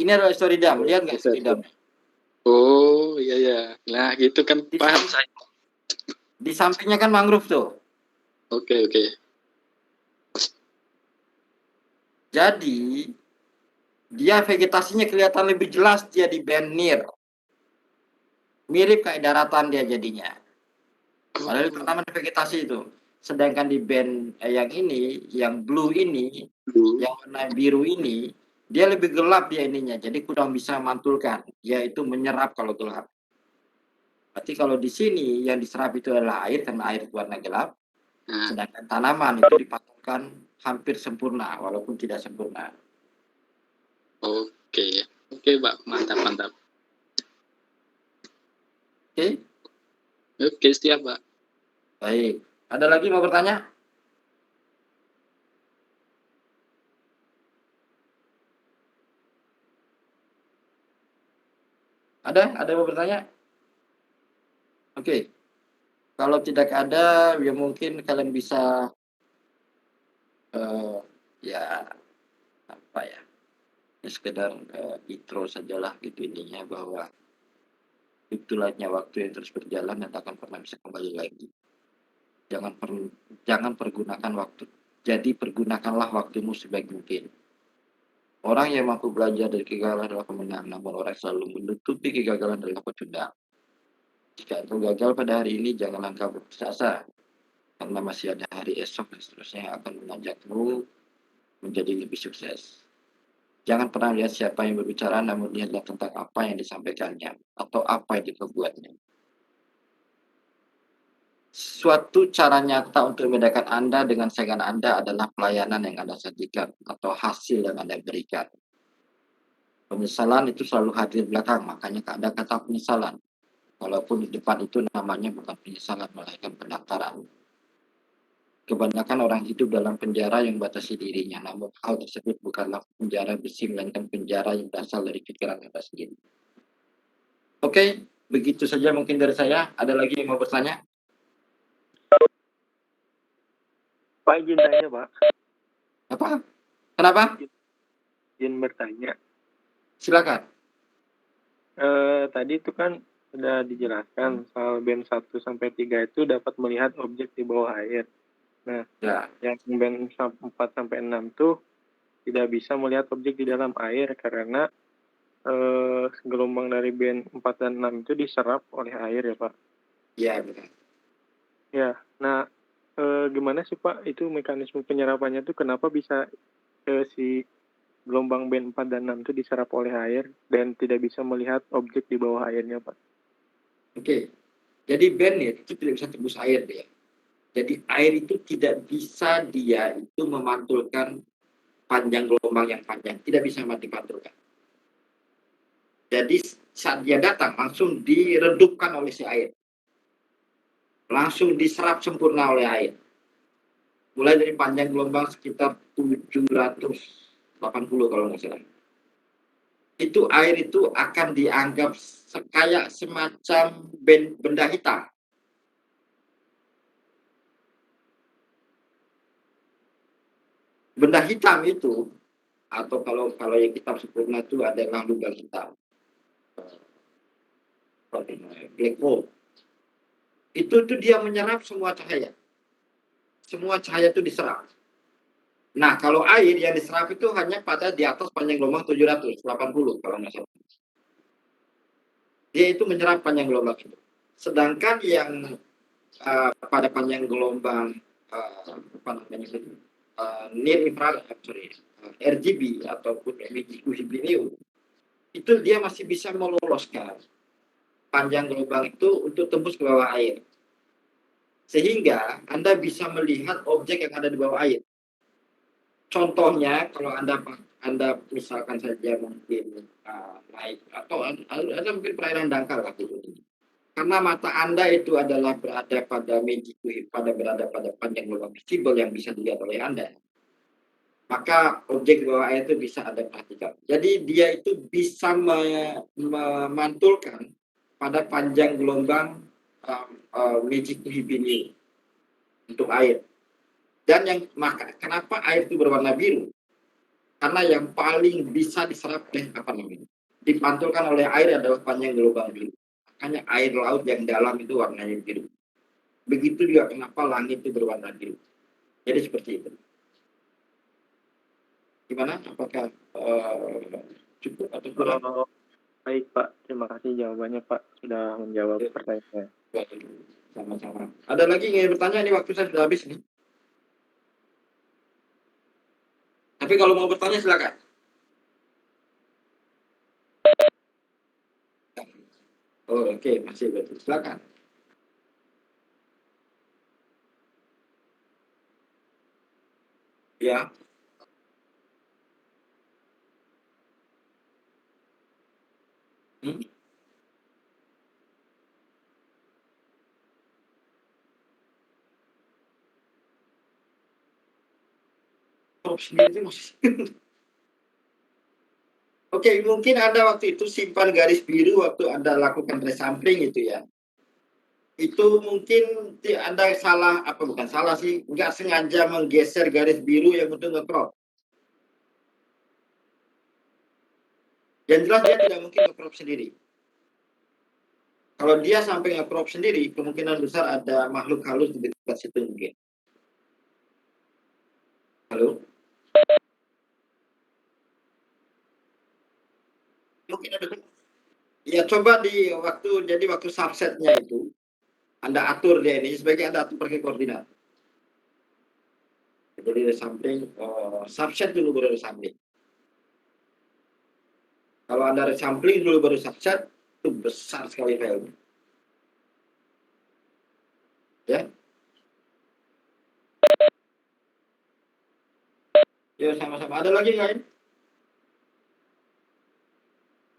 Ini adalah Storygram, lihat nggak Storygram? Oh, iya. Nah, gitu kan paham saya. Di sampingnya kan mangrove tuh. Oke. Jadi, dia vegetasinya kelihatan lebih jelas dia di band NIR. Mirip kayak daratan dia jadinya. Padahal tanaman vegetasi itu. Sedangkan di band yang ini, yang blue ini, yang warna biru ini, dia lebih gelap dia ininya. Jadi kurang bisa mantulkan. Dia itu menyerap kalau gelap. Berarti kalau di sini yang diserap itu adalah air karena air warna gelap. Nah, Sedangkan tanaman itu dipantulkan hampir sempurna walaupun tidak sempurna. oke. Oke, Pak. Mantap, mantap. Oke? Oke, siap, Pak. Baik. Ada lagi mau bertanya? Ada yang mau bertanya? Oke. Kalau tidak ada, ya mungkin kalian bisa ya apa ya? Ya sekedar intro sajalah gitu ininya bahwa itulah waktu yang terus berjalan dan tak akan pernah bisa kembali lagi. Jangan pergunakan waktu. Jadi pergunakanlah waktumu sebaik mungkin. Orang yang mampu belajar dari kegagalan adalah pemenang, namun orang yang selalu menutupi kegagalan adalah pecundang. Jika engkau gagal pada hari ini, janganlah engkau berputus asa, karena masih ada hari esok dan seterusnya yang akan mengajakmu menjadi lebih sukses. Jangan pernah lihat siapa yang berbicara, namun lihatlah tentang apa yang disampaikannya atau apa yang diperbuatnya. Suatu cara nyata untuk membedakan Anda dengan saingan Anda adalah pelayanan yang Anda sajikan atau hasil yang Anda berikan. Penyesalan itu selalu hadir di belakang, makanya ada kata penyesalan. Walaupun di depan itu namanya bukan penyesalan, melainkan pendaftaran. Kebanyakan orang hidup dalam penjara yang membatasi dirinya, namun hal tersebut bukanlah penjara besi, melainkan penjara yang berasal dari pikiran Anda sendiri. Oke, begitu saja mungkin dari saya. Ada lagi yang mau bertanya? Pak, izin tanya, Pak. Apa? Kenapa? Izin bertanya. Silakan. Tadi itu kan sudah dijelaskan soal band 1 sampai 3 itu dapat melihat objek di bawah air. Nah, Ya, yang band 4 sampai 6 tuh tidak bisa melihat objek di dalam air karena gelombang dari band 4 dan 6 itu diserap oleh air ya, Pak. ya benar. Ya, nah gimana sih Pak itu mekanisme penyerapannya tuh kenapa bisa si gelombang band 4 dan 6 itu diserap oleh air dan tidak bisa melihat objek di bawah airnya, Pak? Oke. Jadi band itu tidak bisa tembus air dia. Jadi air itu tidak bisa dia itu memantulkan panjang gelombang yang panjang, tidak bisa dipantulkan. Jadi saat dia datang langsung diredupkan oleh si air. Langsung diserap sempurna oleh air. Mulai dari panjang gelombang sekitar 780 kalau nggak salah. Itu air itu akan dianggap kayak semacam benda hitam. Benda hitam itu, atau kalau yang hitam sempurna itu adalah lubang hitam. Black hole. Itu dia menyerap semua cahaya. Semua cahaya itu diserap. Nah, kalau air yang diserap itu hanya pada di atas panjang gelombang 780 kalau nggak salah. Dia itu menyerap panjang gelombang itu. Sedangkan yang pada panjang gelombang near infrared, RGB ataupun MIGQ itu dia masih bisa meloloskan panjang gelombang itu untuk tembus ke bawah air. Sehingga Anda bisa melihat objek yang ada di bawah air. Contohnya, kalau Anda misalkan saja mungkin naik atau ada mungkin perairan dangkal waktu itu. Karena mata Anda itu adalah berada pada berada pada panjang gelombang visible yang bisa dilihat oleh Anda. Maka objek di bawah air itu bisa Anda perhatikan. Jadi dia itu bisa memantulkan pada panjang gelombang magic Hibini untuk air. Dan kenapa air itu berwarna biru? Karena yang paling bisa diserap dipantulkan oleh air adalah panjang gelombang biru. Makanya air laut yang dalam itu warnanya biru. Begitu juga kenapa langit itu berwarna biru. Jadi seperti itu. Gimana? Apakah cukup atau kurang? Baik Pak, terima kasih jawabannya Pak, sudah menjawab Ya. pertanyaan saya. Baik, sama-sama. Ada lagi yang ingin bertanya? Ini waktu saya sudah habis nih. Tapi kalau mau bertanya silakan. Oh, oke, masih betul. Silakan. Ya. Hmm? Prop sendiri masih. Oke, mungkin Anda waktu itu simpan garis biru waktu Anda lakukan resampling itu ya. Itu mungkin Anda salah, apa bukan salah sih, nggak sengaja menggeser garis biru yang untuk nge-crop. Yang jelas dia tidak mungkin nge-crop sendiri. Kalau dia sampai nge-crop sendiri, kemungkinan besar ada makhluk halus di dekat situ mungkin. Halo? Mungkin ada. Ya coba di waktu subsetnya itu, Anda atur dia ini, sebaiknya Anda atur pakai koordinat. Jadi resampling, subset dulu baru resampling. Kalau Anda resampling dulu baru subset, itu besar sekali filenya. Ya. Ya sama-sama. Ada lagi lain?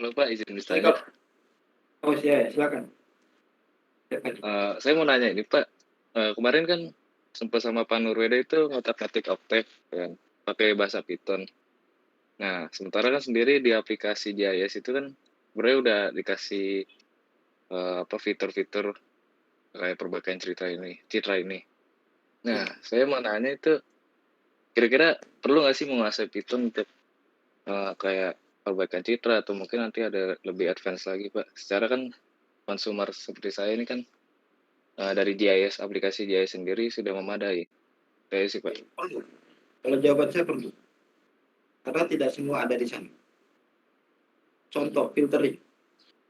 Halo Pak, izin Ini bertanya. Oh iya, silakan. Saya mau nanya ini Pak, kemarin kan sempat sama Pak Nurweda itu ngotak-ngatik Octave kan, pakai bahasa Python. Nah, sementara kan sendiri di aplikasi GIS itu kan sebenarnya udah dikasih fitur-fitur kayak perbaikan citra ini. Nah, saya mau nanya itu kira-kira perlu nggak sih menguasai Python untuk kayak perbaikan citra atau mungkin nanti ada lebih advance lagi Pak? Secara kan consumer seperti saya ini kan dari GIS, aplikasi GIS sendiri sudah memadai. Kayak sih Pak. Perlu. Kalau jawaban saya perlu. Karena tidak semua ada di sana. Contoh, filtering.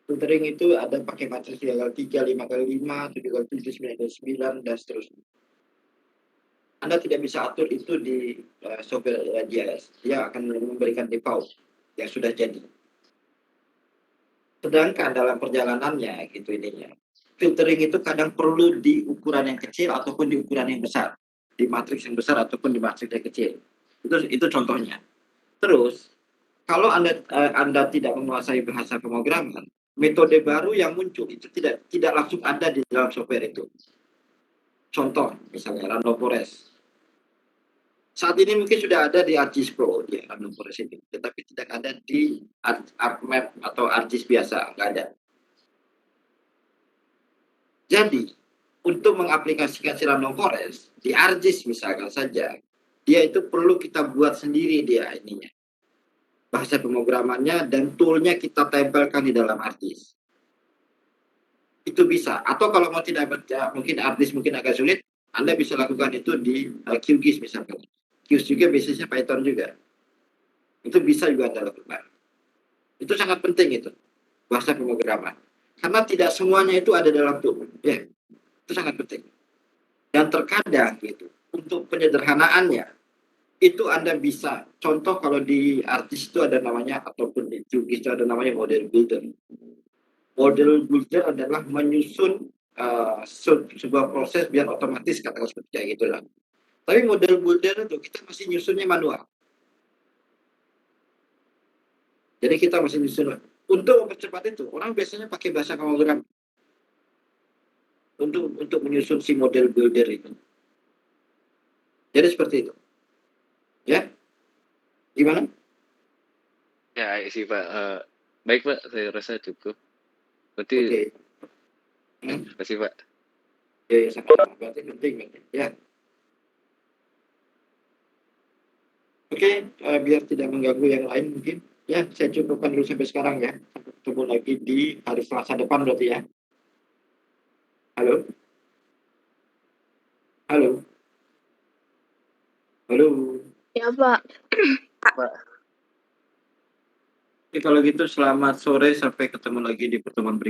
Filtering itu ada pakai matriks 3x3, 5x5, 7x7, 9x9, dan seterusnya. Anda tidak bisa atur itu di software GIS. Dia akan memberikan default yang sudah jadi. Sedangkan dalam perjalanannya, gitu ininya, filtering itu kadang perlu di ukuran yang kecil ataupun di ukuran yang besar. Di matriks yang besar ataupun di matriks yang kecil. Itu contohnya. Terus, kalau Anda tidak menguasai bahasa pemrograman, metode baru yang muncul itu tidak langsung ada di dalam software itu. Contoh, misalnya Random Forest. Saat ini mungkin sudah ada di ArcGIS Pro, ya, Random Forest ini, tetapi tidak ada di ArcMap atau ArcGIS biasa, nggak ada. Jadi, untuk mengaplikasikan si Random Forest di ArcGIS misalkan saja, dia itu perlu kita buat sendiri dia ininya. Bahasa pemrogramannya dan toolnya kita tempelkan di dalam ArcGIS. Itu bisa. Atau kalau mau tidak baca, mungkin ArcGIS mungkin agak sulit, Anda bisa lakukan itu di QGIS misalkan. QGIS juga basisnya Python juga. Itu bisa juga Anda lakukan. Itu sangat penting itu, bahasa pemrograman. Karena tidak semuanya itu ada dalam tool. Ya, itu sangat penting. Dan terkadang gitu, untuk penyederhanaannya, itu Anda bisa, contoh kalau di ArcGIS itu ada namanya, ataupun di QGIS itu ada namanya model builder. Model builder adalah menyusun sebuah proses biar otomatis, katakan seperti kayak gitulah. Tapi model builder itu kita masih nyusunnya manual. Jadi kita masih nyusun. Untuk mempercepat itu, orang biasanya pakai bahasa pemrograman untuk menyusun si model builder itu. Jadi seperti itu. Ya, gimana? Ya, sih Pak. Baik Pak, saya rasa cukup. Berarti, Oke. terima kasih Pak. Ya, sama-sama. Berarti penting. Ya. Oke, biar tidak mengganggu yang lain mungkin. Ya, saya cukupkan dulu sampai sekarang ya. Sampai ketemu lagi di hari Selasa depan berarti ya. Halo? Halo? Halo? Ya, Pak. Pak. Oke. Oke, kalau gitu selamat sore, sampai ketemu lagi di pertemuan berikutnya.